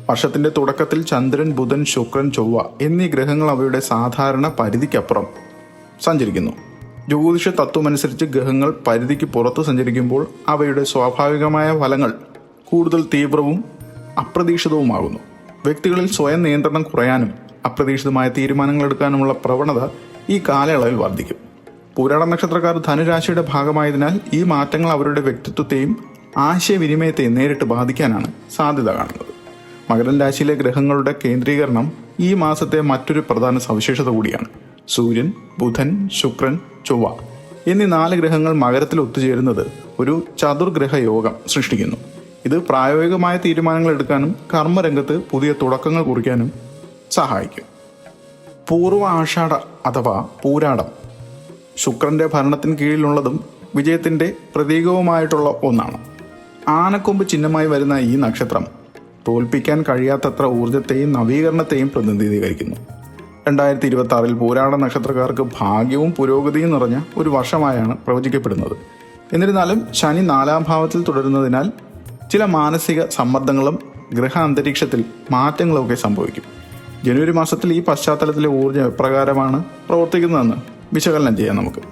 വർഷത്തിന്റെ തുടക്കത്തിൽ ചന്ദ്രൻ, ബുധൻ, ശുക്രൻ, ചൊവ്വ എന്നീ ഗ്രഹങ്ങൾ അവയുടെ സാധാരണ പരിധിക്കപ്പുറം സഞ്ചരിക്കുന്നു. ജ്യോതിഷ തത്വമനുസരിച്ച് ഗ്രഹങ്ങൾ പരിധിക്ക് പുറത്ത് സഞ്ചരിക്കുമ്പോൾ അവയുടെ സ്വാഭാവികമായ ഫലങ്ങൾ കൂടുതൽ തീവ്രവും അപ്രതീക്ഷിതവുമാകുന്നു. വ്യക്തികളിൽ സ്വയം നിയന്ത്രണം കുറയാനും അപ്രതീക്ഷിതമായ തീരുമാനങ്ങൾ എടുക്കാനുമുള്ള പ്രവണത ഈ കാലയളവിൽ വർദ്ധിക്കും. പൂരാട നക്ഷത്രക്കാർ ധനുരാശിയുടെ ഭാഗമായതിനാൽ ഈ മാറ്റങ്ങൾ അവരുടെ വ്യക്തിത്വത്തെയും ആശയവിനിമയത്തെയും നേരിട്ട് ബാധിക്കാനാണ് സാധ്യത കാണുന്നത്. മകരം രാശിയിലെ ഗ്രഹങ്ങളുടെ കേന്ദ്രീകരണം ഈ മാസത്തെ മറ്റൊരു പ്രധാന സവിശേഷത കൂടിയാണ്. സൂര്യൻ, ബുധൻ, ശുക്രൻ, ചൊവ്വ എന്നീ 4 ഗ്രഹങ്ങൾ മകരത്തിൽ ഒത്തുചേരുന്നത് ഒരു ചതുർഗ്രഹ യോഗം സൃഷ്ടിക്കുന്നു. ഇത് പ്രായോഗികമായ തീരുമാനങ്ങൾ എടുക്കാനും കർമ്മരംഗത്ത് പുതിയ തുടക്കങ്ങൾ കുറിക്കാനും സഹായിക്കും. പൂർവ്വ ആഷാഢ അഥവാ പൂരാടം ശുക്രന്റെ ഭരണത്തിന് കീഴിലുള്ളതും വിജയത്തിന്റെ പ്രതീകവുമായിട്ടുള്ള ഒന്നാണ്. ആനക്കൊമ്പ് ചിഹ്നമായി വരുന്ന ഈ നക്ഷത്രം തോൽപ്പിക്കാൻ കഴിയാത്തത്ര ഊർജത്തെയും നവീകരണത്തെയും പ്രതിനിധീകരിക്കുന്നു. 2026 പൂരാട നക്ഷത്രക്കാർക്ക് ഭാഗ്യവും പുരോഗതിയും നിറഞ്ഞ ഒരു വർഷമായാണ് പ്രവചിക്കപ്പെടുന്നത്. എന്നിരുന്നാലും ശനി 4ാം ഭാവത്തിൽ തുടരുന്നതിനാൽ ചില മാനസിക സമ്മർദ്ദങ്ങളും ഗ്രഹ അന്തരീക്ഷത്തിൽ മാറ്റങ്ങളുമൊക്കെ സംഭവിക്കും. ജനുവരി മാസത്തിൽ ഈ പശ്ചാത്തലത്തിലെ ഊർജ്ജം എപ്രകാരമാണ് പ്രവർത്തിക്കുന്നതെന്ന് വിശകലനം ചെയ്യാം നമുക്ക്.